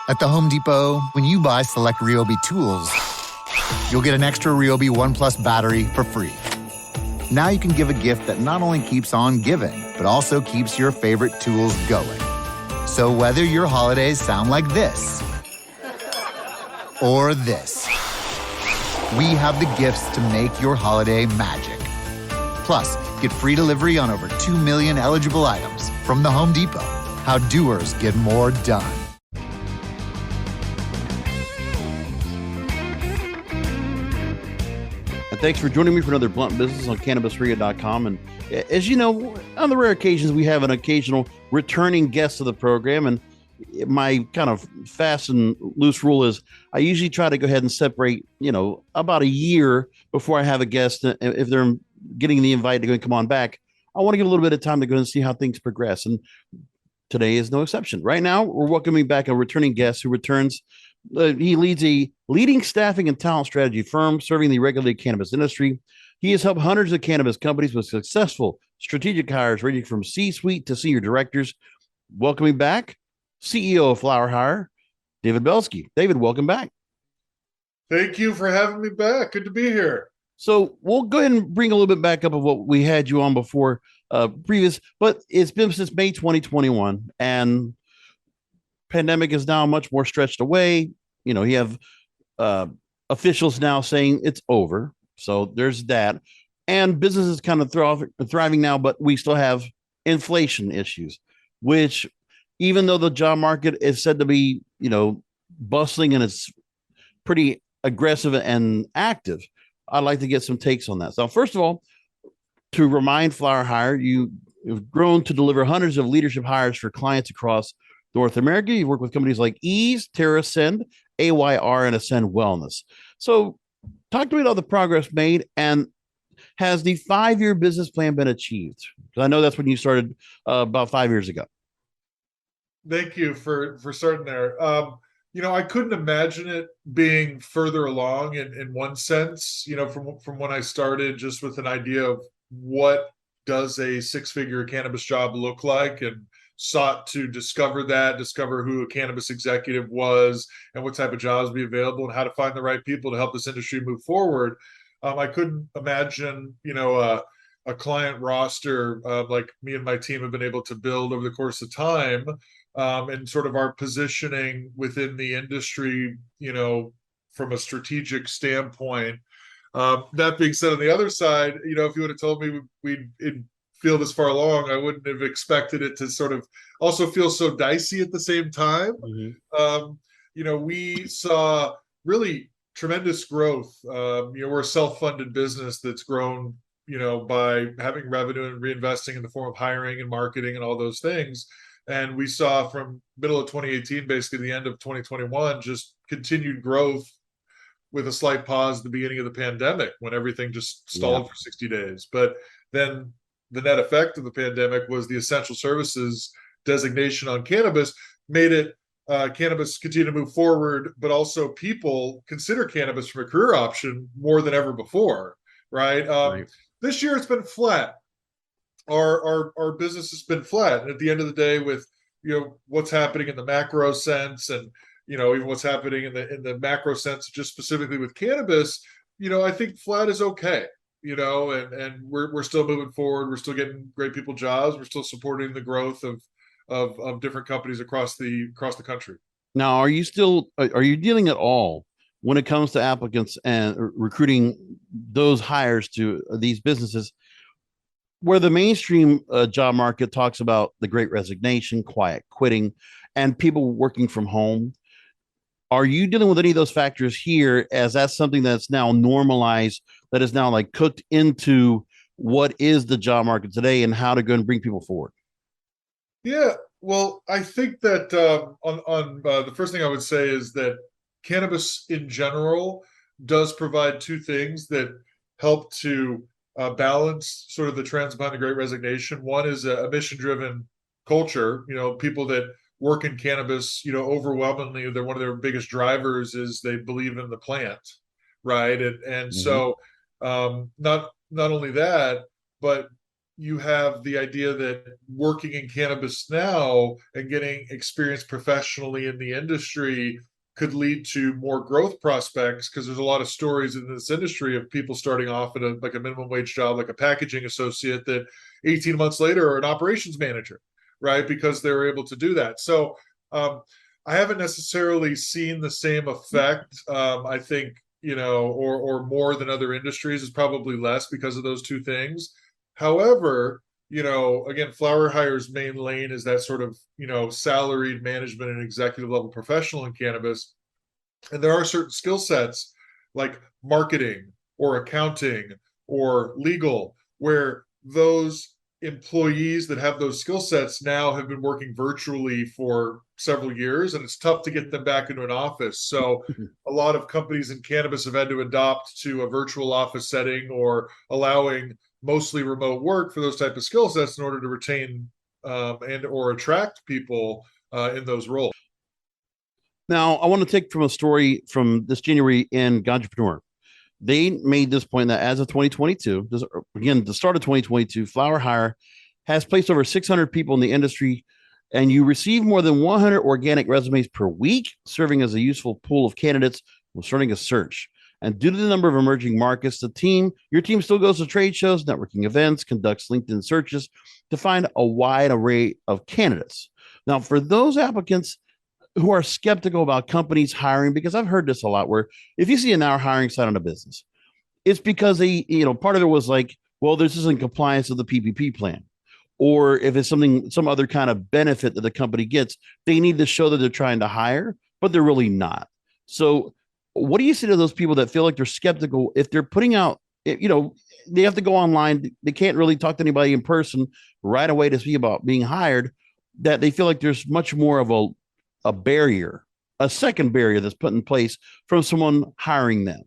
At the Home Depot, when you buy select Ryobi tools, you'll get an extra Ryobi One Plus battery for free. Now you can give a gift that not only keeps on giving, but also keeps your favorite tools going. So whether your holidays sound like this or this, we have the gifts to make your holiday magic. Plus, get free delivery on over 2 million eligible items from the Home Depot. How doers get more done. And thanks for joining me for another Blunt Business on CannabisRadio.com. And as you know, on the rare occasions, we have an occasional returning guest to the program. And my kind of fast and loose rule is I usually try to go ahead and separate, about a year before I have a guest. If they're getting the invite to go and come on back, I want to give a little bit of time to go and see how things progress. And today is no exception. Right now, we're welcoming back a returning guest who returns. He leads a leading staffing and talent strategy firm serving the regulated cannabis industry. He has helped hundreds of cannabis companies with successful strategic hires ranging from C-suite to senior directors. Welcoming back CEO of FlowerHire, David Belsky. David, welcome back. Thank you for having me back. Good to be here. So we'll go ahead and bring a little bit back up of what we had you on before previous, but it's been since May 2021, and pandemic is now much more stretched away. You have officials now saying it's over. So there's that. And business is kind of thriving now, but we still have inflation issues, which even though the job market is said to be, bustling and it's pretty aggressive and active, I'd like to get some takes on that. So first of all, to remind FlowerHire, you've grown to deliver hundreds of leadership hires for clients across North America. You've worked with companies like Ease, TerraSend, AYR, and Ascend Wellness. So talk to me about the progress made, and has the 5-year business plan been achieved? Because I know that's when you started about 5 years ago. Thank you for starting there. I couldn't imagine it being further along in one sense, from when I started, just with an idea of what does a 6-figure cannabis job look like, and sought to discover who a cannabis executive was and what type of jobs would be available and how to find the right people to help this industry move forward. I couldn't imagine, a client roster like me and my team have been able to build over the course of time, and sort of our positioning within the industry, from a strategic standpoint. That being said, on the other side, if you would have told me we'd feel this far along, I wouldn't have expected it to sort of also feel so dicey at the same time. Mm-hmm. We saw really tremendous growth. We're a self-funded business that's grown, by having revenue and reinvesting in the form of hiring and marketing and all those things. And we saw from middle of 2018, basically the end of 2021, just continued growth with a slight pause at the beginning of the pandemic when everything just stalled for 60 days. But then the net effect of the pandemic was the essential services designation on cannabis made it cannabis continue to move forward, but also people consider cannabis from a career option more than ever before, right? Right. This year it's been flat. Our business has been flat. And at the end of the day, with what's happening in the macro sense, and even what's happening in the macro sense, just specifically with cannabis, I think flat is okay. And we're still moving forward. We're still getting great people jobs. We're still supporting the growth of different companies across the country. Now, are you dealing at all when it comes to applicants and recruiting those hires to these businesses, where the mainstream job market talks about the Great Resignation, quiet quitting, and people working from home? Are you dealing with any of those factors here, as that's something that's now normalized, that is now like cooked into what is the job market today and how to go and bring people forward? Yeah, well, I think that on the first thing I would say is that cannabis in general does provide two things that help to balance sort of the trends behind the Great Resignation. One is a mission-driven culture. People that work in cannabis, overwhelmingly, one of their biggest drivers is they believe in the plant, right? And mm-hmm. So not only that, but you have the idea that working in cannabis now and getting experience professionally in the industry could lead to more growth prospects, because there's a lot of stories in this industry of people starting off at a minimum wage job, like a packaging associate, that 18 months later are an operations manager, right? Because they were able to do that. So I haven't necessarily seen the same effect. I think, or more than other industries, is probably less because of those two things. However, again, FlowerHire's main lane is that sort of, salaried management and executive level professional in cannabis. And there are certain skill sets like marketing or accounting or legal, where those employees that have those skill sets now have been working virtually for several years, and it's tough to get them back into an office. So a lot of companies in cannabis have had to adopt to a virtual office setting, or allowing mostly remote work for those type of skill sets in order to retain and or attract people in those roles. Now, I want to take from a story from this January in Ganjapreneur. They made this point that as of 2022, again, the start of 2022, FlowerHire has placed over 600 people in the industry, and you receive more than 100 organic resumes per week, serving as a useful pool of candidates when starting a search. And due to the number of emerging markets, your team still goes to trade shows, networking events, conducts LinkedIn searches to find a wide array of candidates. Now, for those applicants who are skeptical about companies hiring, because I've heard this a lot, where if you see an hour hiring site on a business, it's because part of it was like, well, this isn't compliance with the PPP plan. Or if it's some other kind of benefit that the company gets, they need to show that they're trying to hire, but they're really not. So what do you say to those people that feel like they're skeptical if they're putting out, they have to go online, they can't really talk to anybody in person right away to see about being hired, that they feel like there's much more of a barrier, a second barrier that's put in place from someone hiring them?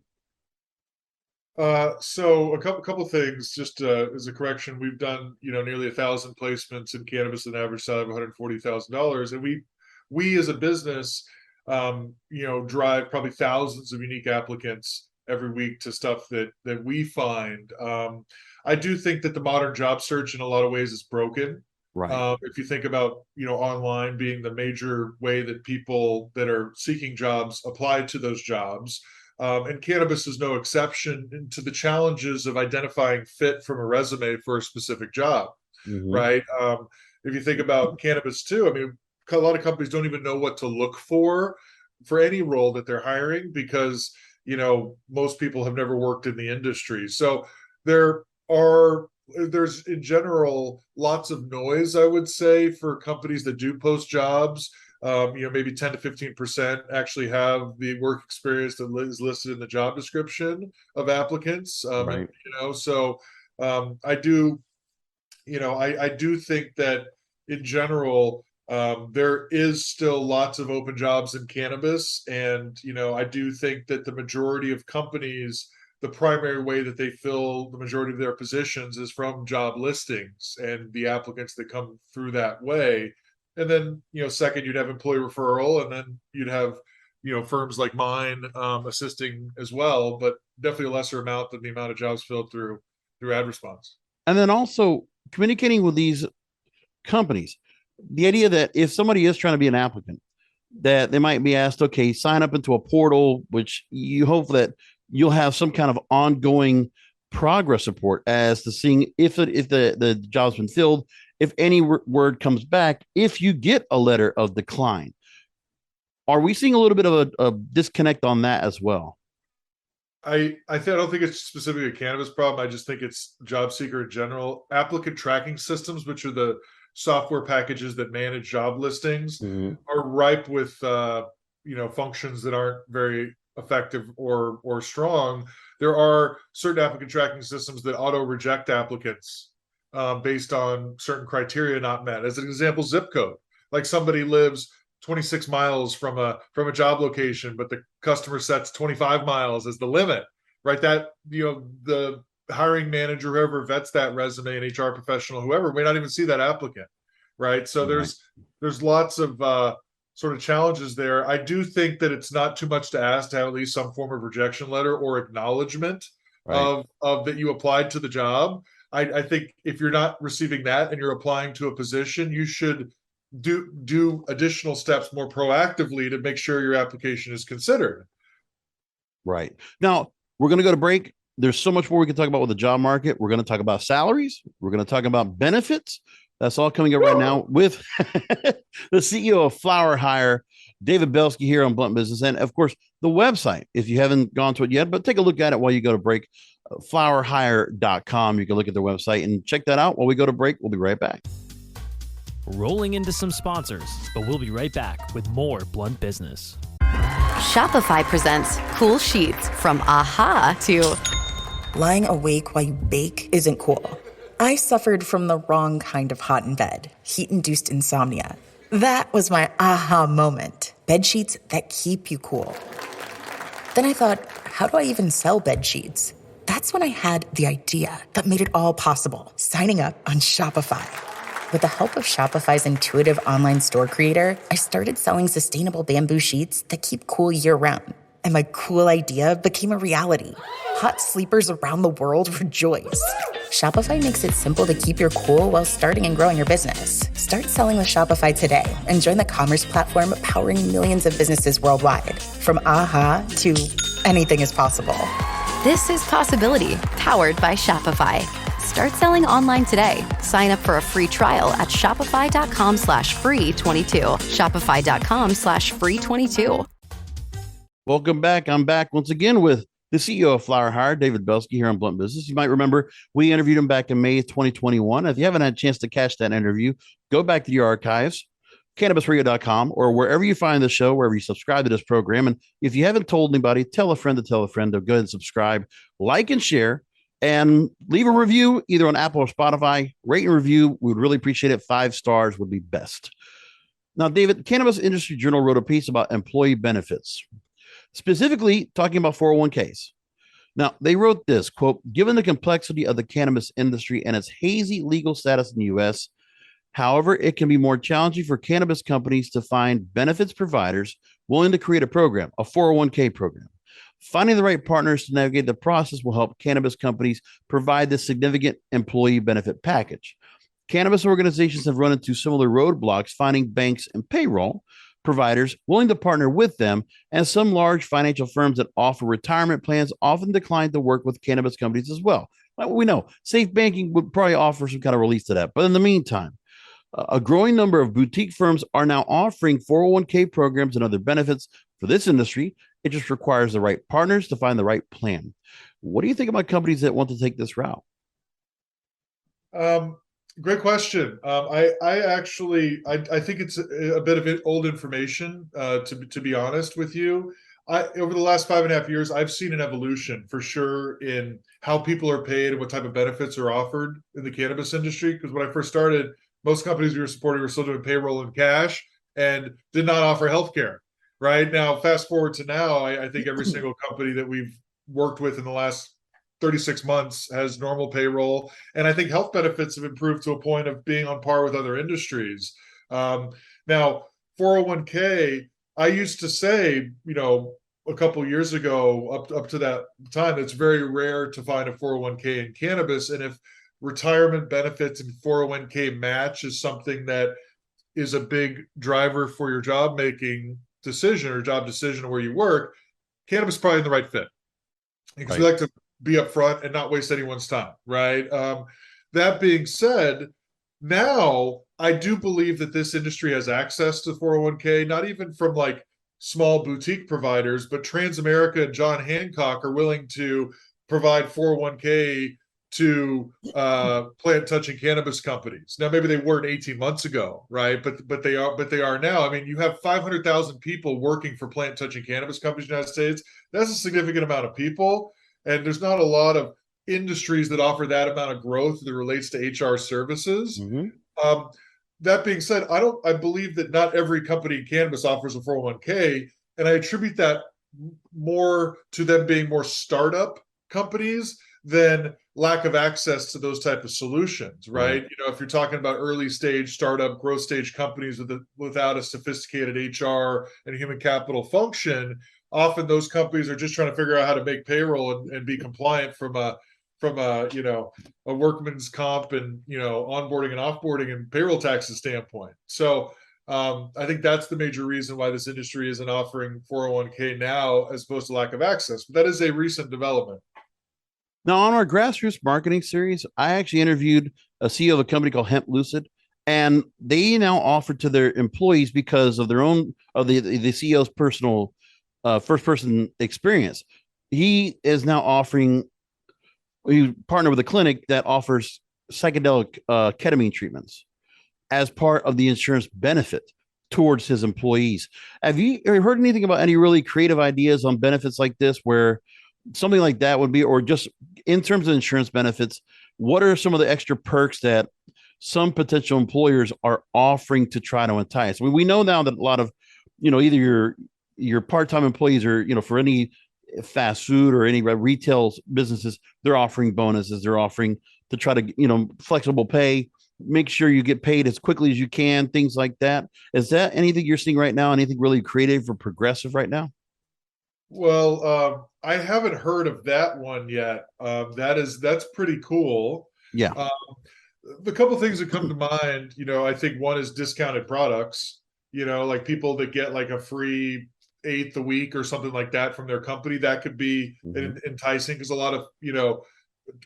So a couple things, just as a correction, we've done nearly 1,000 placements in cannabis, an average salary of $140,000, and we as a business drive probably thousands of unique applicants every week to stuff that we find. I do think that the modern job search in a lot of ways is broken. Right. If you think about online being the major way that people that are seeking jobs apply to those jobs. And cannabis is no exception to the challenges of identifying fit from a resume for a specific job, right? If you think about cannabis too, I mean, a lot of companies don't even know what to look for any role that they're hiring, because most people have never worked in the industry. So there's in general lots of noise, I would say, for companies that do post jobs. Maybe 10 to 15% actually have the work experience that is listed in the job description of applicants. Right. So I do think that in general, there is still lots of open jobs in cannabis. And, I do think that the majority of companies, the primary way that they fill the majority of their positions is from job listings and the applicants that come through that way. And then, second, you'd have employee referral, and then you'd have, firms like mine assisting as well, but definitely a lesser amount than the amount of jobs filled through ad response. And then also communicating with these companies, the idea that if somebody is trying to be an applicant, that they might be asked, okay, sign up into a portal, which you hope that you'll have some kind of ongoing progress report as to seeing if the job's been filled, if any word comes back, if you get a letter of decline. Are we seeing a little bit of a disconnect on that as well? I don't think it's specifically a cannabis problem. I just think it's job seeker in general. Applicant tracking systems, which are the software packages that manage job listings, are ripe with functions that aren't very effective or strong. There are certain applicant tracking systems that auto reject applicants based on certain criteria not met. As an example, zip code. Like somebody lives 26 miles from a job location, but the customer sets 25 miles as the limit, right? That, the hiring manager, whoever vets that resume, an HR professional, whoever, may not even see that applicant, right? So there's lots of sort of challenges there. I do think that it's not too much to ask to have at least some form of rejection letter or acknowledgement of that you applied to the job. I think if you're not receiving that and you're applying to a position, you should do additional steps more proactively to make sure your application is considered. Right. Now, we're going to go to break. There's so much more we can talk about with the job market. We're going to talk about salaries. We're going to talk about benefits. That's all coming up right now with the CEO of FlowerHire, David Belsky, here on Blunt Business. And of course, the website, if you haven't gone to it yet, but take a look at it while you go to break, flowerhire.com. You can look at their website and check that out. While we go to break, we'll be right back. Rolling into some sponsors, but we'll be right back with more Blunt Business. Shopify presents cool sheets from aha to lying awake while you bake isn't cool. I suffered from the wrong kind of hot in bed, heat-induced insomnia. That was my aha moment. Bed sheets that keep you cool. Then I thought, how do I even sell bed sheets? That's when I had the idea that made it all possible, signing up on Shopify. With the help of Shopify's intuitive online store creator, I started selling sustainable bamboo sheets that keep cool year-round. And my cool idea became a reality. Hot sleepers around the world rejoice. Shopify makes it simple to keep your cool while starting and growing your business. Start selling with Shopify today and join the commerce platform powering millions of businesses worldwide. From aha to anything is possible. This is Possibility, powered by Shopify. Start selling online today. Sign up for a free trial at shopify.com/free22. Shopify.com/free22. Welcome back. I'm back once again with the CEO of FlowerHire, David Belsky, here on Blunt Business. You might remember we interviewed him back in May 2021. If you haven't had a chance to catch that interview, go back to your archives, cannabisradio.com, or wherever you find the show, wherever you subscribe to this program. And if you haven't told anybody, tell a friend to tell a friend to go ahead and subscribe, like and share, and leave a review either on Apple or Spotify. Rate and review. We would really appreciate it. 5 stars would be best. Now, David, Cannabis Industry Journal wrote a piece about employee benefits, specifically talking about 401ks. Now, they wrote this, quote, given the complexity of the cannabis industry and its hazy legal status in the U.S., however, it can be more challenging for cannabis companies to find benefits providers willing to create a program, a 401k program. Finding the right partners to navigate the process will help cannabis companies provide this significant employee benefit package. Cannabis organizations have run into similar roadblocks finding banks and payroll providers willing to partner with them, and some large financial firms that offer retirement plans often decline to work with cannabis companies as well. Like we know, safe banking would probably offer some kind of release to that. But in the meantime, a growing number of boutique firms are now offering 401k programs and other benefits for this industry. It just requires the right partners to find the right plan. What do you think about companies that want to take this route? Great question. I think it's a bit of old information, to be honest with you. Over the last 5.5 years, I've seen an evolution for sure in how people are paid and what type of benefits are offered in the cannabis industry. Because when I first started, most companies we were supporting were still doing payroll and cash and did not offer healthcare. Right now, fast forward to now, I think every single company that we've worked with in the last 36 months has normal payroll. And I think health benefits have improved to a point of being on par with other industries. Now, 401k, I used to say, a couple of years ago, up to that time, it's very rare to find a 401k in cannabis. And if retirement benefits and 401k match is something that is a big driver for your job making decision or job decision where you work, cannabis is probably the right fit. Because we like to be upfront and not waste anyone's time, right? That being said, now I do believe that this industry has access to 401k, not even from like small boutique providers, but Transamerica and John Hancock are willing to provide 401k to plant touching cannabis companies. Now, maybe they weren't 18 months ago, right? But they are now. I mean, you have 500,000 people working for plant touching cannabis companies in the United States. That's a significant amount of people. And there's not a lot of industries that offer that amount of growth that relates to HR services. Mm-hmm. That being said, I believe that not every company in cannabis offers a 401k, and I attribute that more to them being more startup companies than lack of access to those type of solutions, right? Mm-hmm. If you're talking about early stage startup, growth stage companies without a sophisticated HR and human capital function, often those companies are just trying to figure out how to make payroll and be compliant from a from a a workman's comp and onboarding and offboarding and payroll taxes standpoint. So I think that's the major reason why this industry isn't offering 401k now, as opposed to lack of access. But that is a recent development. Now, on our Grassroots Marketing series, I actually interviewed a CEO of a company called Hemp Lucid, and they now offer to their employees, because of their own the CEO's personal first person experience. He is now offering. We partner with a clinic that offers psychedelic ketamine treatments as part of the insurance benefit towards his employees. Have you heard anything about any really creative ideas on benefits like this, where something like that would be, or just in terms of insurance benefits, what are some of the extra perks that some potential employers are offering to try to entice? I mean, we know now that a lot of, either your part-time employees, or, for any fast food or any retail businesses, they're offering bonuses. They're offering to try to, flexible pay, make sure you get paid as quickly as you can, things like that. Is that anything you're seeing right now? Anything really creative or progressive right now? Well, I haven't heard of that one yet. That's pretty cool. Yeah. The couple things that come to mind, I think one is discounted products, like people that get like a free eighth a week or something like that from their company. That could be enticing, because a lot of,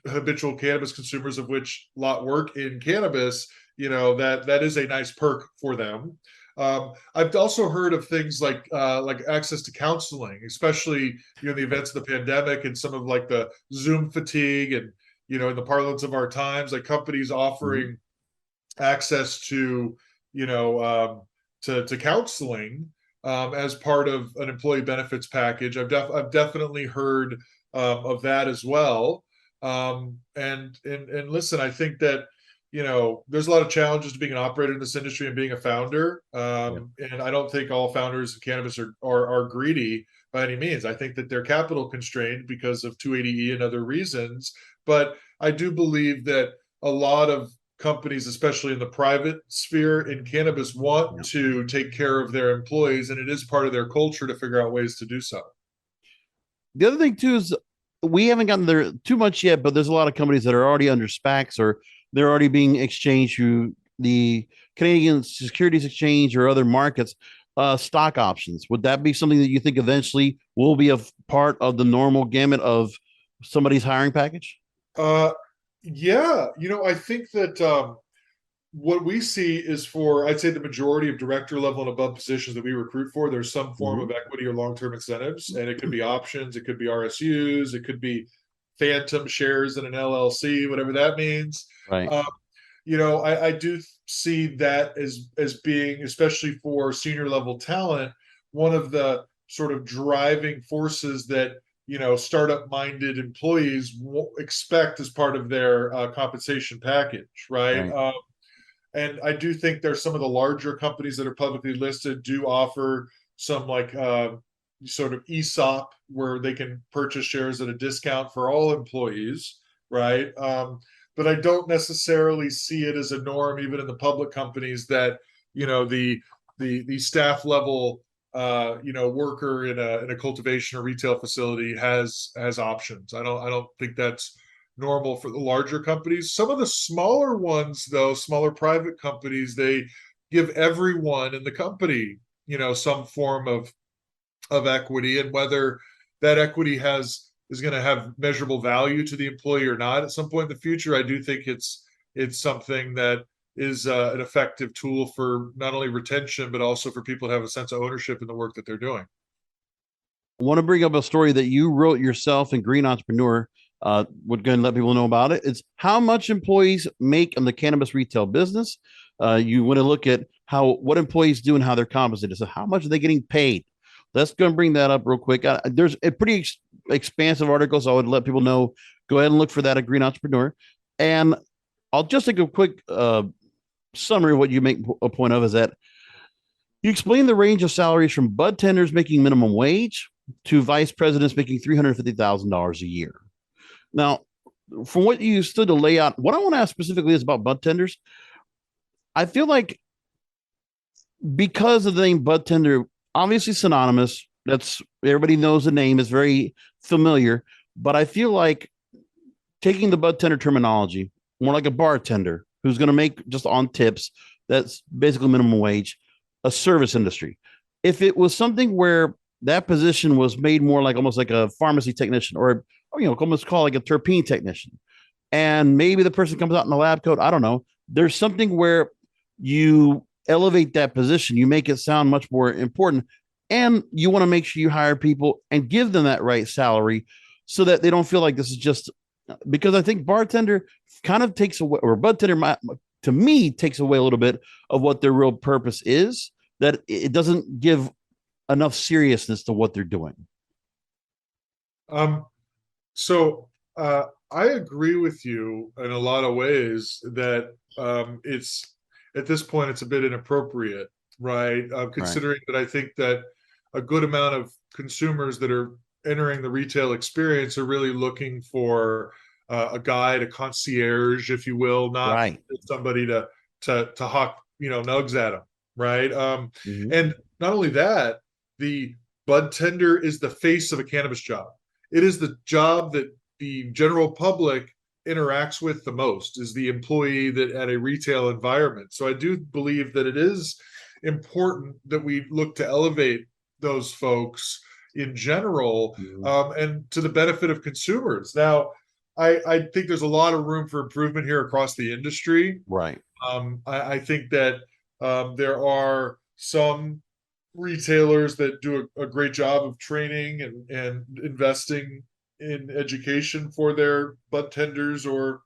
habitual cannabis consumers, of which a lot work in cannabis, that is a nice perk for them. I've also heard of things like access to counseling, especially in the events of the pandemic and some of like the Zoom fatigue, and in the parlance of our times, like companies offering access to to counseling as part of an employee benefits package. I've definitely heard of that as well. And listen, I think that there's a lot of challenges to being an operator in this industry and being a founder. And I don't think all founders of cannabis are greedy by any means. I think that they're capital constrained because of 280E and other reasons. But I do believe that a lot of companies, especially in the private sphere in cannabis, want to take care of their employees, and it is part of their culture to figure out ways to do so. The other thing too is, we haven't gotten there too much yet, but there's a lot of companies that are already under SPACs, or they're already being exchanged through the Canadian Securities Exchange or other markets, stock options. Would that be something that you think eventually will be a part of the normal gamut of somebody's hiring package? Yeah, I think that what we see is, for, I'd say, the majority of director level and above positions that we recruit for, there's some form of equity or long-term incentives, and it could be options, it could be RSUs, it could be phantom shares in an LLC, whatever that means. Right. I do see that as being, especially for senior level talent, one of the sort of driving forces that startup minded employees expect as part of their compensation package, right? And I do think there's some of the larger companies that are publicly listed do offer some like sort of ESOP, where they can purchase shares at a discount for all employees, right? But I don't necessarily see it as a norm, even in the public companies, that the staff level worker in a cultivation or retail facility has options. I don't think that's normal for the larger companies. Some of the smaller ones, though, smaller private companies, they give everyone in the company, some form of equity, and whether that equity is going to have measurable value to the employee or not at some point in the future, I do think it's something that is an effective tool for not only retention, but also for people to have a sense of ownership in the work that they're doing. I want to bring up a story that you wrote yourself in Green Entrepreneur. We're going to let people know about it. It's how much employees make in the cannabis retail business. You want to look at what employees do and how they're compensated. So how much are they getting paid? Let's go and bring that up real quick. There's a pretty expansive article, so I would let people know. Go ahead and look for that at Green Entrepreneur. And I'll just take a quick summary of what you make a point of, is that you explain the range of salaries from bud tenders making minimum wage to vice presidents making $350,000 a year. Now, from what you stood to lay out, what I want to ask specifically is about bud tenders. I feel like, because of the name bud tender, obviously synonymous, that's, everybody knows the name, is very familiar, but I feel like taking the bud tender terminology, more like a bartender who's going to make just on tips, that's basically minimum wage, a service industry. If it was something where that position was made more like almost like a pharmacy technician, or almost call like a terpene technician, and maybe the person comes out in a lab coat, I don't know. There's something where you elevate that position, you make it sound much more important, and you want to make sure you hire people and give them that right salary so that they don't feel like this is just, because I think bartender kind of takes away, or bud tender to me takes away a little bit of what their real purpose is, that it doesn't give enough seriousness to what they're doing. So I agree with you in a lot of ways that it's, at this point, it's a bit inappropriate, right? Considering that I think that a good amount of consumers that are entering the retail experience are really looking for a guide, a concierge, if you will, not somebody to hawk, nugs at them, right? And not only that, the bud tender is the face of a cannabis job. It is the job that the general public interacts with the most, is the employee that at a retail environment. So I do believe that it is important that we look to elevate those folks in general, and to the benefit of consumers. Now, I think there's a lot of room for improvement here across the industry. Right. I think that there are some retailers that do a great job of training and investing in education for their bud tenders, or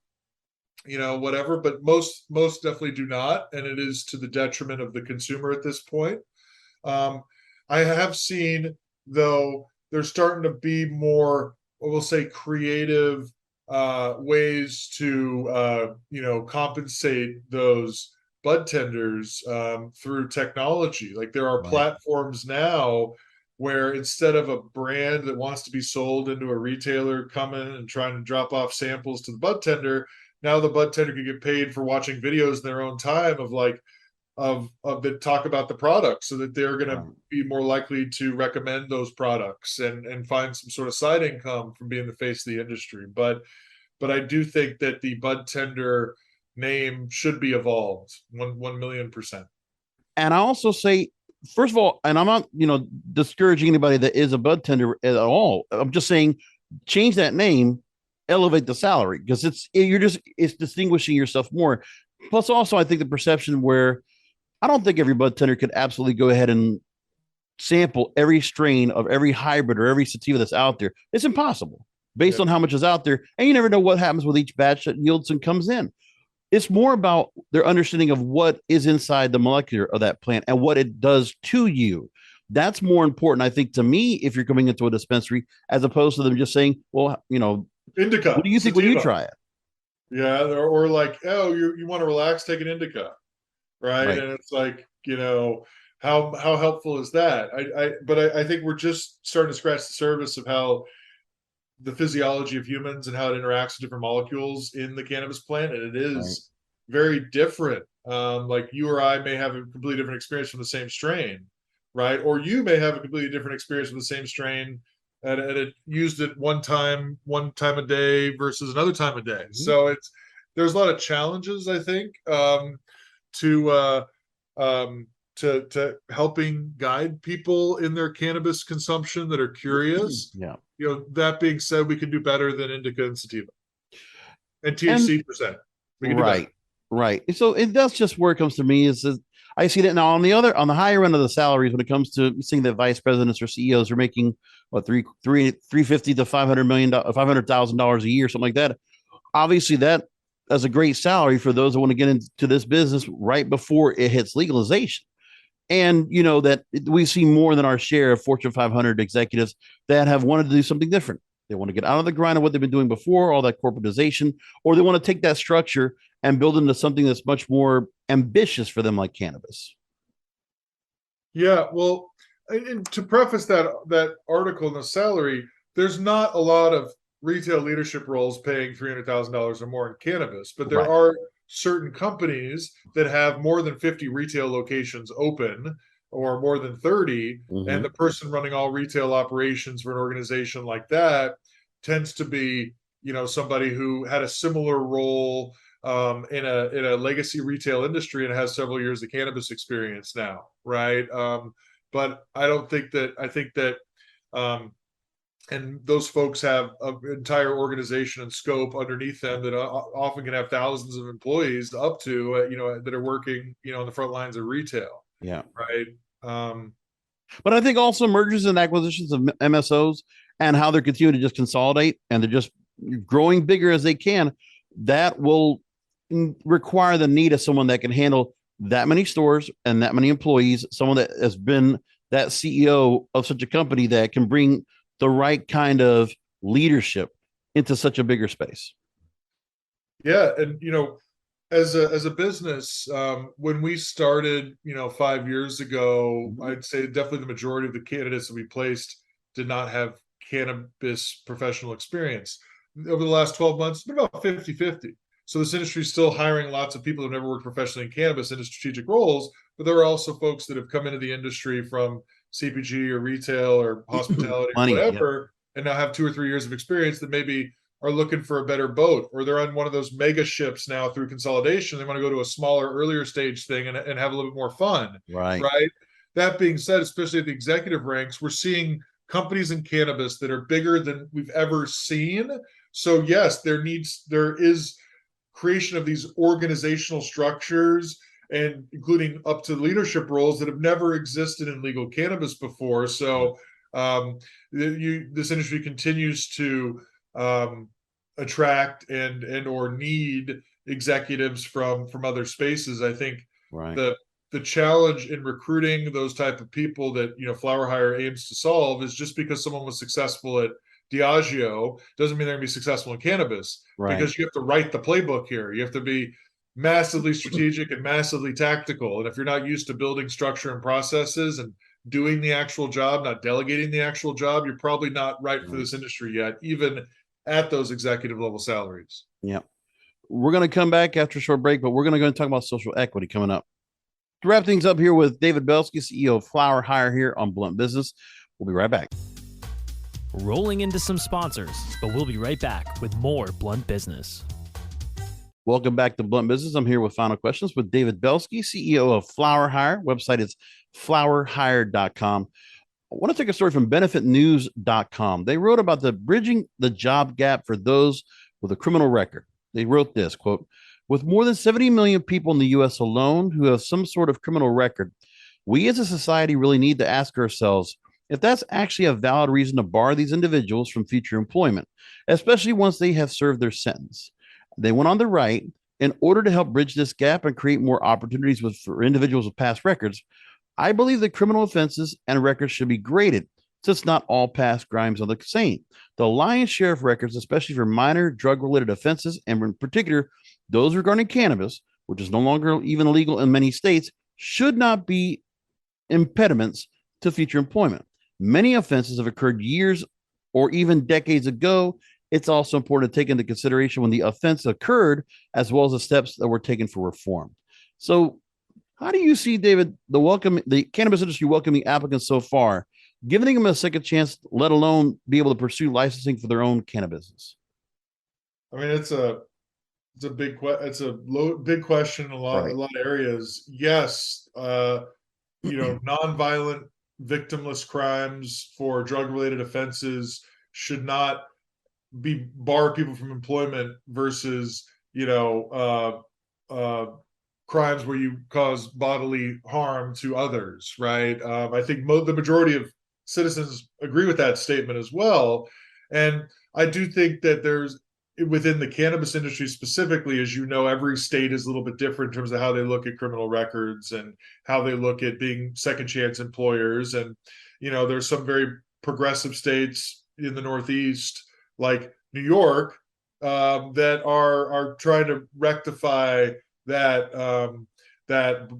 whatever, but most definitely do not, and it is to the detriment of the consumer at this point. I have seen, though, there's starting to be more, we'll say, creative ways to compensate those bud tenders through technology. Like, there are platforms now where, instead of a brand that wants to be sold into a retailer coming and trying to drop off samples to the bud tender, now the bud tender can get paid for watching videos in their own time of that talk about the product, so that they're going to be more likely to recommend those products and find some sort of side income from being the face of the industry. But I do think that the bud tender name should be evolved 1,000,000%. And I also say, first of all, and I'm not, discouraging anybody that is a bud tender at all. I'm just saying, change that name, elevate the salary, because it's distinguishing yourself more. Plus, also, I think the perception where I don't think every bud tender could absolutely go ahead and sample every strain of every hybrid or every sativa that's out there. It's impossible based on how much is out there. And you never know what happens with each batch that yields and comes in. It's more about their understanding of what is inside the molecular of that plant and what it does to you. That's more important, I think, to me, if you're coming into a dispensary, as opposed to them just saying, well, indica. What do you think when you try it? Yeah, or like, oh, you want to relax, take an indica, right? And it's like, how helpful is that? I think we're just starting to scratch the surface of how the physiology of humans and how it interacts with different molecules in the cannabis plant, and it is very different. Like, you or I may have a completely different experience from the same strain, right? Or you may have a completely different experience with the same strain and it used it one time a day versus another time a day. So there's a lot of challenges, I think, to helping guide people in their cannabis consumption that are curious. Yeah. That being said, we can do better than indica and sativa and THC percent. We can do better. Right. So that's just where it comes to me, is that I see that now on the higher end of the salaries, when it comes to seeing that vice presidents or CEOs are making $350 to $500,000 a year, something like that. Obviously, that is a great salary for those that want to get into this business right before it hits legalization. And that we see more than our share of Fortune 500 executives that have wanted to do something different. They want to get out of the grind of what they've been doing before, all that corporatization, or they want to take that structure and build into something that's much more ambitious for them, like cannabis. Yeah, well, and to preface that article in the salary, there's not a lot of retail leadership roles paying $300,000 or more in cannabis, but there are certain companies that have more than 50 retail locations open, or more than 30, and the person running all retail operations for an organization like that tends to be, somebody who had a similar role in a legacy retail industry and has several years of cannabis experience now, right? But I think that and those folks have an entire organization and scope underneath them that often can have thousands of employees up to that are working on the front lines of retail. Yeah. Right. But I think also mergers and acquisitions of MSOs and how they're continuing to just consolidate and they're just growing bigger as they can, that will require the need of someone that can handle that many stores and that many employees, someone that has been that CEO of such a company that can bring the right kind of leadership into such a bigger space. Yeah. And, as a business, when we started, 5 years ago, I'd say definitely the majority of the candidates that we placed did not have cannabis professional experience. Over the last 12 months, it's been about 50-50. So this industry is still hiring lots of people who've never worked professionally in cannabis into strategic roles, but there are also folks that have come into the industry from CPG or retail or hospitality or whatever, and now have 2 or 3 years of experience that maybe are looking for a better boat, or they're on one of those mega ships now through consolidation. They want to go to a smaller, earlier stage thing and have a little bit more fun. Right. That being said, especially at the executive ranks, we're seeing companies in cannabis that are bigger than we've ever seen. So yes, there is creation of these organizational structures, and including up to leadership roles that have never existed in legal cannabis before. So this industry continues to attract and or need executives from other spaces. I think the challenge in recruiting those type of people that FlowerHire aims to solve is just because someone was successful at Diageo doesn't mean they're going to be successful in cannabis, because you have to write the playbook here. You have to be massively strategic and massively tactical. And if you're not used to building structure and processes and doing the actual job, not delegating the actual job, you're probably not right for this industry yet, even at those executive level salaries. Yeah. We're going to come back after a short break, but we're going to go and talk about social equity coming up. To wrap things up here with David Belsky, CEO of FlowerHire here on Blunt Business. We'll be right back. Rolling into some sponsors, but we'll be right back with more Blunt Business. Welcome back to Blunt Business. I'm here with Final Questions with David Belsky, CEO of FlowerHire. Website is flowerhire.com. I want to take a story from benefitnews.com. They wrote about the bridging the job gap for those with a criminal record. They wrote this, quote, with more than 70 million people in the U.S. alone who have some sort of criminal record, we as a society really need to ask ourselves if that's actually a valid reason to bar these individuals from future employment, especially once they have served their sentence. They went on to write, in order to help bridge this gap and create more opportunities for individuals with past records, I believe that criminal offenses and records should be graded, since not all past crimes are the same. The lion's share of records, especially for minor drug-related offenses, and in particular, those regarding cannabis, which is no longer even illegal in many states, should not be impediments to future employment. Many offenses have occurred years or even decades ago. It's also important to take into consideration when the offense occurred, as well as the steps that were taken for reform. So how do you see, David, the cannabis industry welcoming applicants so far, giving them a second chance, let alone be able to pursue licensing for their own cannabis? I mean, it's a big question in a lot of areas. Yes, nonviolent, victimless crimes for drug-related offenses should not bar people from employment versus crimes where you cause bodily harm to others, right? I think the majority of citizens agree with that statement as well. And I do think that there's, within the cannabis industry specifically, as you know, every state is a little bit different in terms of how they look at criminal records and how they look at being second chance employers. And, there's some very progressive states in the Northeast, like New York, that are trying to rectify that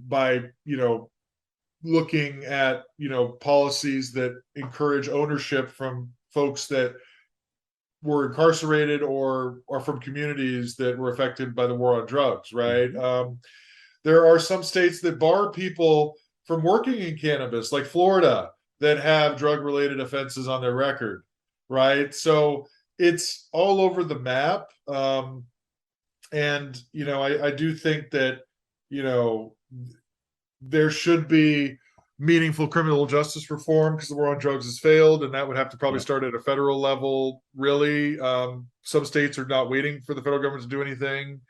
by looking at policies that encourage ownership from folks that were incarcerated or from communities that were affected by the war on drugs, right? There are some states that bar people from working in cannabis, like Florida, that have drug-related offenses on their record, right? So it's all over the map. And, I do think that, there should be meaningful criminal justice reform because the war on drugs has failed, and that would have to probably start at a federal level, really. Some states are not waiting for the federal government to do anything.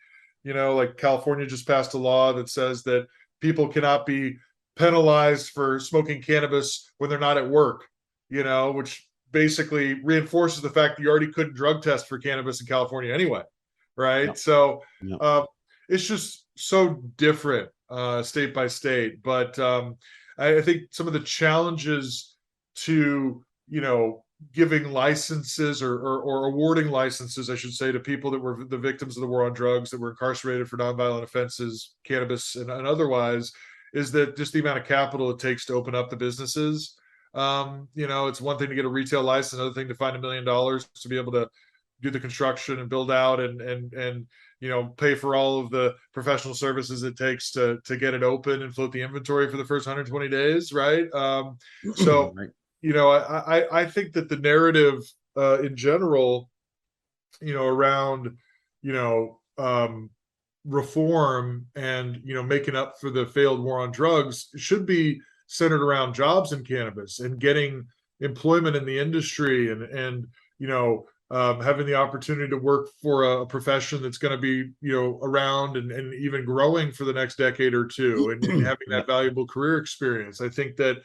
Like California just passed a law that says that people cannot be penalized for smoking cannabis when they're not at work, which basically reinforces the fact that you already couldn't drug test for cannabis in California anyway, right? Yep. So it's just so different state by state. But I think some of the challenges to, giving licenses or awarding licenses, I should say, to people that were the victims of the war on drugs, that were incarcerated for nonviolent offenses, cannabis and otherwise, is that just the amount of capital it takes to open up the businesses. It's one thing to get a retail license, another thing to find $1 million to be able to do the construction and build out and pay for all of the professional services it takes to get it open and float the inventory for the first 120 days, right? So, right. I think that the narrative in general, around, reform and, making up for the failed war on drugs should be centered around jobs in cannabis and getting employment in the industry and having the opportunity to work for a profession that's going to be, around and even growing for the next decade or two, and having that valuable career experience. I think that,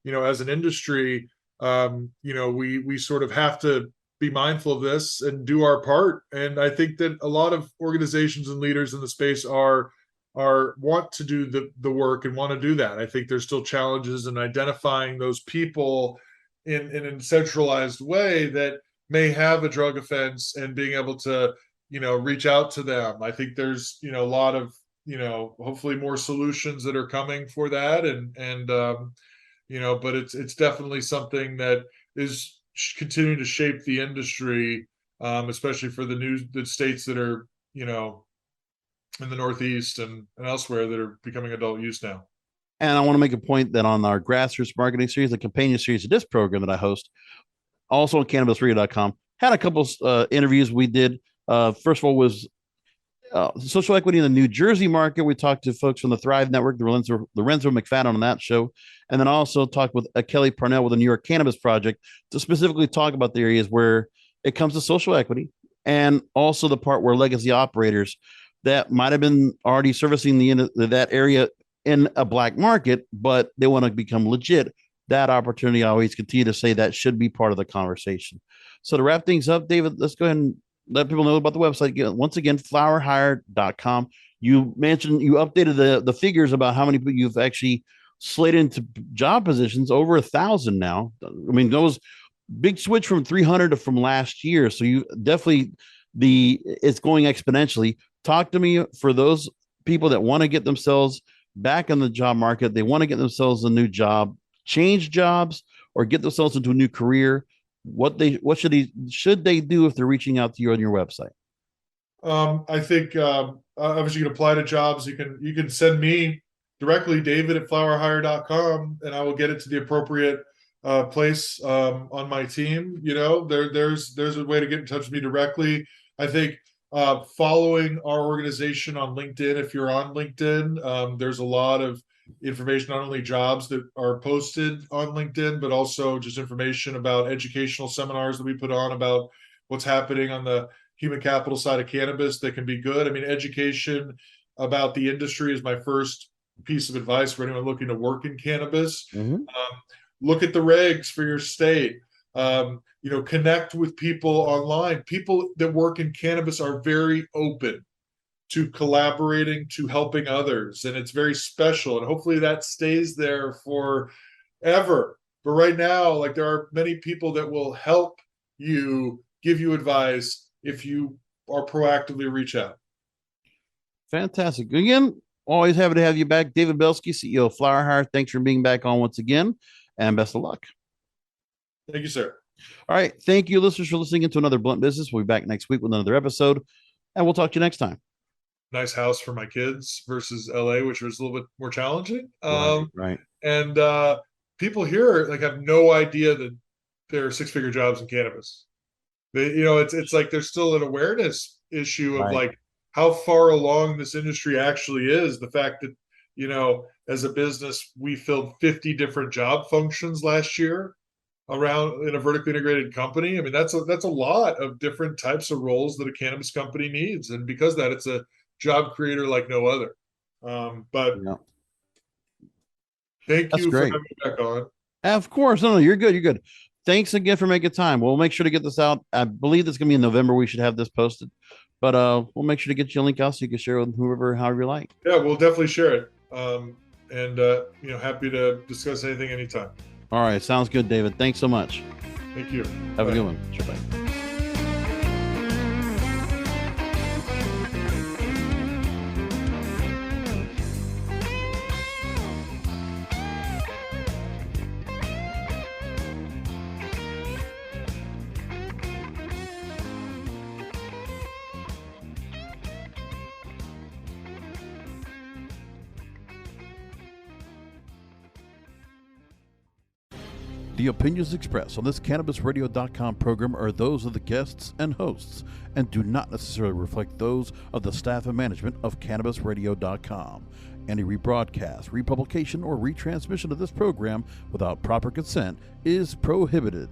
as an industry, we sort of have to be mindful of this and do our part. And I think that a lot of organizations and leaders in the space want to do the work and want to do that. I think there's still challenges in identifying those people in a centralized way that may have a drug offense and being able to, reach out to them. I think there's, a lot of, hopefully more solutions that are coming for that. But it's definitely something that is continuing to shape the industry, especially for the states that are, in the Northeast and elsewhere that are becoming adult use now. And I want to make a point that on our Grassroots Marketing series, the companion series of this program that I host, also on CannabisRadio.com, had a couple interviews we did. First of all was social equity in the New Jersey market. We talked to folks from the Thrive Network, the Lorenzo McFadden on that show. And then also talked with Kelly Parnell with the New York Cannabis Project to specifically talk about the areas where it comes to social equity, and also the part where legacy operators that might have been already servicing that area in a black market, but they want to become legit. That opportunity, I always continue to say that should be part of the conversation. So to wrap things up, David, let's go ahead and let people know about the website. Once again, FlowerHire.com. You mentioned you updated the figures about how many people you've actually slated into job positions, over 1,000 now. I mean, those big switch from 300 to from last year. So you definitely, it's going exponentially. Talk to me for those people that want to get themselves back in the job market. They want to get themselves a new job, change jobs, or get themselves into a new career. What should they do if they're reaching out to you on your website? I think obviously you can apply to jobs. You can send me directly, David at flowerhire.com, and I will get it to the appropriate place on my team. There's a way to get in touch with me directly. I think following our organization on LinkedIn, if you're on LinkedIn, there's a lot of information, not only jobs that are posted on LinkedIn, but also just information about educational seminars that we put on about what's happening on the human capital side of cannabis that can be good. I mean, education about the industry is my first piece of advice for anyone looking to work in cannabis. Mm-hmm. Look at the regs for your state. Connect with people online. People that work in cannabis are very open to collaborating, to helping others, and it's very special. And hopefully that stays there forever. But right now, there are many people that will help you, give you advice if you are proactively reach out. Fantastic. Again, always happy to have you back, David Belsky, CEO of FlowerHire. Thanks for being back on once again, and best of luck. Thank you, sir. All right. Thank you, listeners, for listening to another Blunt Business. We'll be back next week with another episode, and we'll talk to you next time. Nice house for my kids versus LA, which was a little bit more challenging. Right. And people here have no idea that there are 6-figure jobs in cannabis. It's like there's still an awareness issue of Right. like how far along this industry actually is. The fact that, as a business, we filled 50 different job functions last year around in a vertically integrated company. I mean, that's a lot of different types of roles that a cannabis company needs. And because of that, it's a job creator like no other. But Yeah. thank That's you great. for having me back on. Of course. No, you're good. You're good. Thanks again for making time. We'll make sure to get this out. I believe this is gonna be in November. We should have this posted, but we'll make sure to get you a link out so you can share it with whoever, however you like. Yeah, we'll definitely share it. And happy to discuss anything anytime. All right. Sounds good, David. Thanks so much. Thank you. Have Bye. a good one. Sure, bye. The opinions expressed on this CannabisRadio.com program are those of the guests and hosts and do not necessarily reflect those of the staff and management of CannabisRadio.com. Any rebroadcast, republication, or retransmission of this program without proper consent is prohibited.